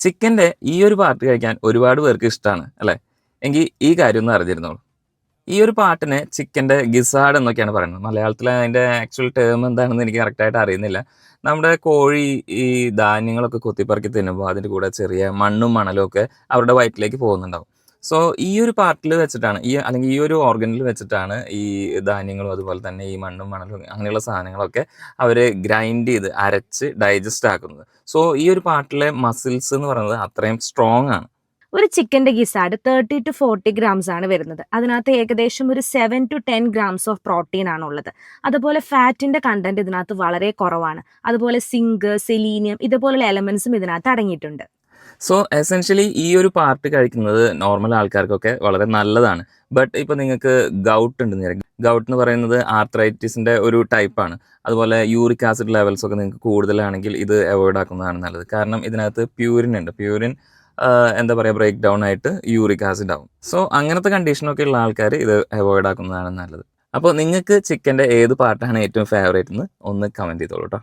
ചിക്കൻ്റെ ഈ ഒരു പാർട്ട് കഴിക്കാൻ ഒരുപാട് പേർക്ക് ഇഷ്ടമാണ് അല്ലേ? എങ്കിൽ ഈ കാര്യം ഒന്ന് അറിഞ്ഞിരുന്നോളൂ. ഈ ഒരു പാർട്ടിനെ ചിക്കൻ്റെ ഗിസാഡ് എന്നൊക്കെയാണ് പറയുന്നത്. മലയാളത്തിൽ അതിൻ്റെ ആക്ച്വൽ ടേം എന്താണെന്ന് എനിക്ക് കറക്റ്റായിട്ട് അറിയുന്നില്ല. നമ്മുടെ കോഴി ഈ ധാന്യങ്ങളൊക്കെ കൊത്തിപ്പെറുക്കി തിന്നുമ്പോൾ അതിൻ്റെ കൂടെ ചെറിയ മണ്ണും മണലും ഒക്കെ അവരുടെ വയറ്റിലേക്ക് പോകുന്നുണ്ടാവും. സോ ഈ ഒരു പാർട്ടിൽ വെച്ചിട്ടാണ് അല്ലെങ്കിൽ ഈ ഒരു ഓർഗനിൽ വെച്ചിട്ടാണ് ഈ ധാന്യങ്ങളും അതുപോലെ തന്നെ ഈ മണ്ണും മണലും അങ്ങനെയുള്ള സാധനങ്ങളൊക്കെ അവർ ഗ്രൈൻഡ് ചെയ്ത് അരച്ച് ഡൈജസ്റ്റ് ആക്കുന്നത്. സോ ഈ ഒരു പാർട്ടിലെ മസിൽസ് എന്ന് പറയുന്നത് അത്രയും സ്ട്രോങ് ആണ്. ഒരു ചിക്കന്റെ ഗിസാഡ് 30 to 40 ഗ്രാംസ് ആണ് വരുന്നത്. അതിനകത്ത് ഏകദേശം ഒരു 7 to 10 ഗ്രാംസ് ഓഫ് പ്രോട്ടീൻ ആണ് ഉള്ളത്. അതുപോലെ ഫാറ്റിന്റെ കണ്ടന്റ് ഇതിനകത്ത് വളരെ കുറവാണ്. അതുപോലെ സിങ്ക്, സെലീനിയം ഇതുപോലുള്ള എലമെന്റ്സും ഇതിനകത്ത് അടങ്ങിയിട്ടുണ്ട്. സോ എസെൻഷ്യലി ഈ ഒരു പാർട്ട് കഴിക്കുന്നത് നോർമൽ ആൾക്കാർക്കൊക്കെ വളരെ നല്ലതാണ്. ബട്ട് ഇപ്പോൾ നിങ്ങൾക്ക് ഗൗട്ട് ഉണ്ടെന്ന് വിചാരിക്കുക. ഗൗട്ട് എന്ന് പറയുന്നത് ആർത്രൈറ്റിസിൻ്റെ ഒരു ടൈപ്പാണ്. അതുപോലെ യൂറിക് ആസിഡ് ലെവൽസ് ഒക്കെ നിങ്ങൾക്ക് കൂടുതലാണെങ്കിൽ ഇത് അവോയ്ഡ് ആക്കുന്നതാണ് നല്ലത്. കാരണം ഇതിനകത്ത് പ്യൂരിൻ ഉണ്ട്. പ്യൂരിൻ എന്താ പറയുക, ബ്രേക്ക് ഡൗൺ ആയിട്ട് യൂറിക് ആസിഡ് ആവും. സോ അങ്ങനത്തെ കണ്ടീഷനൊക്കെ ഉള്ള ആൾക്കാർ ഇത് അവോയ്ഡ് ആക്കുന്നതാണ് നല്ലത്. അപ്പോൾ നിങ്ങൾക്ക് ചിക്കൻ്റെ ഏത് പാർട്ടാണ് ഏറ്റവും ഫേവറേറ്റ് എന്ന് ഒന്ന് കമൻറ്റ് ചെയ്തോളൂ കേട്ടോ.